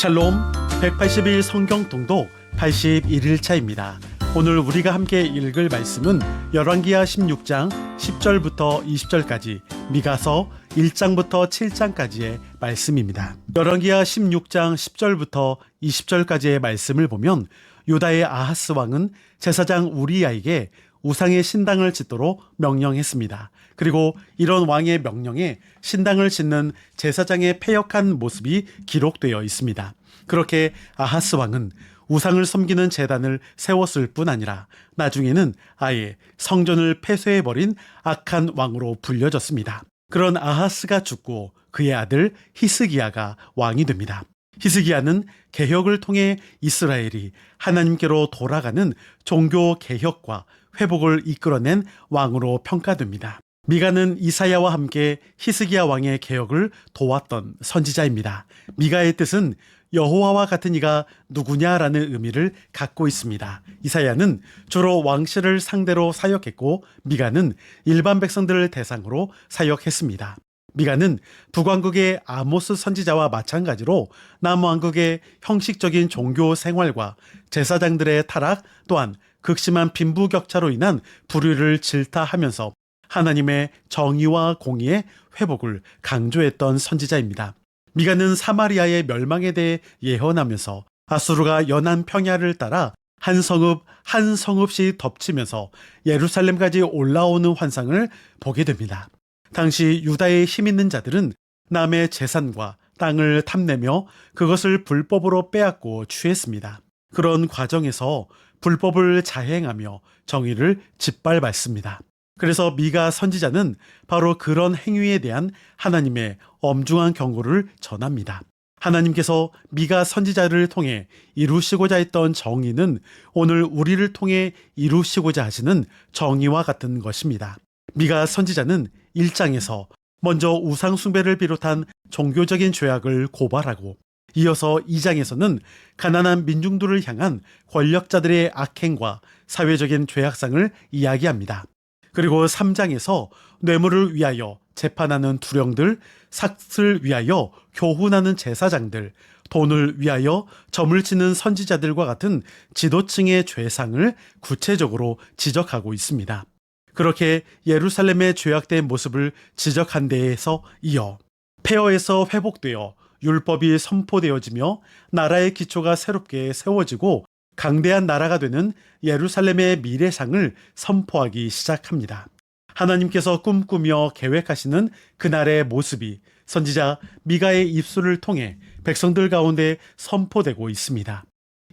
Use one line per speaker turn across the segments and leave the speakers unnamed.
샬롬 180일 성경 통독 81일차입니다. 오늘 우리가 함께 읽을 말씀은 열왕기하 16장 10절부터 20절까지, 미가서 1장부터 7장까지의 말씀입니다. 열왕기하 16장 10절부터 20절까지의 말씀을 보면 유다의 아하스 왕은 제사장 우리야에게 우상의 신당을 짓도록 명령했습니다. 그리고 이런 왕의 명령에 신당을 짓는 제사장의 패역한 모습이 기록되어 있습니다. 그렇게 아하스 왕은 우상을 섬기는 제단을 세웠을 뿐 아니라 나중에는 아예 성전을 폐쇄해버린 악한 왕으로 불려졌습니다. 그런 아하스가 죽고 그의 아들 히스기야가 왕이 됩니다. 히스기야는 개혁을 통해 이스라엘이 하나님께로 돌아가는 종교 개혁과 회복을 이끌어낸 왕으로 평가됩니다. 미가는 이사야와 함께 히스기야 왕의 개혁을 도왔던 선지자입니다. 미가의 뜻은 여호와와 같은 이가 누구냐라는 의미를 갖고 있습니다. 이사야는 주로 왕실을 상대로 사역했고 미가는 일반 백성들을 대상으로 사역했습니다. 미가는 북왕국의 아모스 선지자와 마찬가지로 남왕국의 형식적인 종교 생활과 제사장들의 타락 또한 극심한 빈부격차로 인한 불의를 질타하면서 하나님의 정의와 공의의 회복을 강조했던 선지자입니다. 미가는 사마리아의 멸망에 대해 예언하면서 아수르가 연한 평야를 따라 한 성읍씩 덮치면서 예루살렘까지 올라오는 환상을 보게 됩니다. 당시 유다의 힘 있는 자들은 남의 재산과 땅을 탐내며 그것을 불법으로 빼앗고 취했습니다. 그런 과정에서 불법을 자행하며 정의를 짓밟았습니다. 그래서 미가 선지자는 바로 그런 행위에 대한 하나님의 엄중한 경고를 전합니다. 하나님께서 미가 선지자를 통해 이루시고자 했던 정의는 오늘 우리를 통해 이루시고자 하시는 정의와 같은 것입니다. 미가 선지자는 1장에서 먼저 우상 숭배를 비롯한 종교적인 죄악을 고발하고, 이어서 2장에서는 가난한 민중들을 향한 권력자들의 악행과 사회적인 죄악상을 이야기합니다. 그리고 3장에서 뇌물을 위하여 재판하는 투령들, 삭을 위하여 교훈하는 제사장들, 돈을 위하여 점을 치는 선지자들과 같은 지도층의 죄상을 구체적으로 지적하고 있습니다. 그렇게 예루살렘의 죄악된 모습을 지적한 데에서 이어 폐허에서 회복되어 율법이 선포되어지며 나라의 기초가 새롭게 세워지고 강대한 나라가 되는 예루살렘의 미래상을 선포하기 시작합니다. 하나님께서 꿈꾸며 계획하시는 그날의 모습이 선지자 미가의 입술을 통해 백성들 가운데 선포되고 있습니다.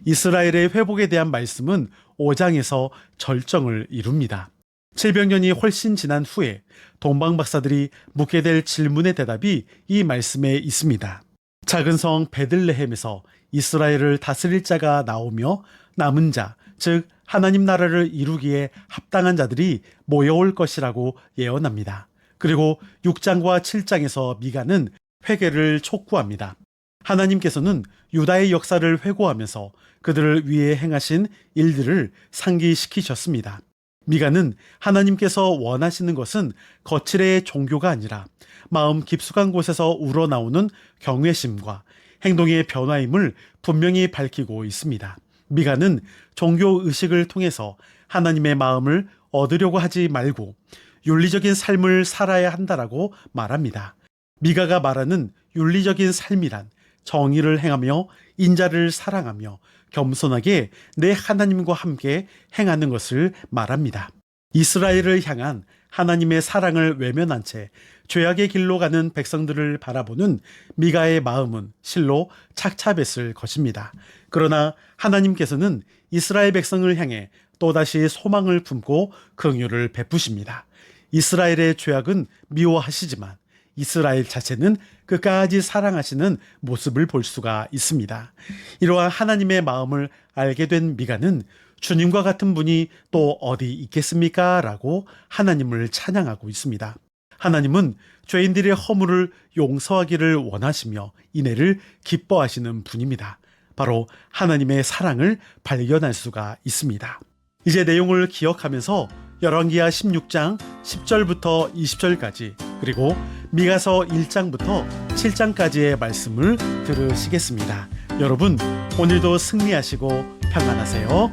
이스라엘의 회복에 대한 말씀은 5장에서 절정을 이룹니다. 700년이 훨씬 지난 후에 동방 박사들이 묻게 될 질문의 대답이 이 말씀에 있습니다. 작은 성 베들레헴에서 이스라엘을 다스릴 자가 나오며 남은 자, 즉 하나님 나라를 이루기에 합당한 자들이 모여올 것이라고 예언합니다. 그리고 6장과 7장에서 미가는 회개를 촉구합니다. 하나님께서는 유다의 역사를 회고하면서 그들을 위해 행하신 일들을 상기시키셨습니다. 미가는 하나님께서 원하시는 것은 거칠의 종교가 아니라 마음 깊숙한 곳에서 우러나오는 경외심과 행동의 변화임을 분명히 밝히고 있습니다. 미가는 종교의식을 통해서 하나님의 마음을 얻으려고 하지 말고 윤리적인 삶을 살아야 한다라고 말합니다. 미가가 말하는 윤리적인 삶이란 정의를 행하며 인자를 사랑하며 겸손하게 내 하나님과 함께 행하는 것을 말합니다. 이스라엘을 향한 하나님의 사랑을 외면한 채 죄악의 길로 가는 백성들을 바라보는 미가의 마음은 실로 착잡했을 것입니다. 그러나 하나님께서는 이스라엘 백성을 향해 또다시 소망을 품고 긍휼을 베푸십니다. 이스라엘의 죄악은 미워하시지만 이스라엘 자체는 끝까지 사랑하시는 모습을 볼 수가 있습니다. 이러한 하나님의 마음을 알게 된 미가는 주님과 같은 분이 또 어디 있겠습니까? 라고 하나님을 찬양하고 있습니다. 하나님은 죄인들의 허물을 용서하기를 원하시며 이내를 기뻐하시는 분입니다. 바로 하나님의 사랑을 발견할 수가 있습니다. 이제 내용을 기억하면서 열왕기하 16장 10절부터 20절까지 그리고 미가서 1장부터 7장까지의 말씀을 들으시겠습니다. 여러분, 오늘도 승리하시고 평안하세요.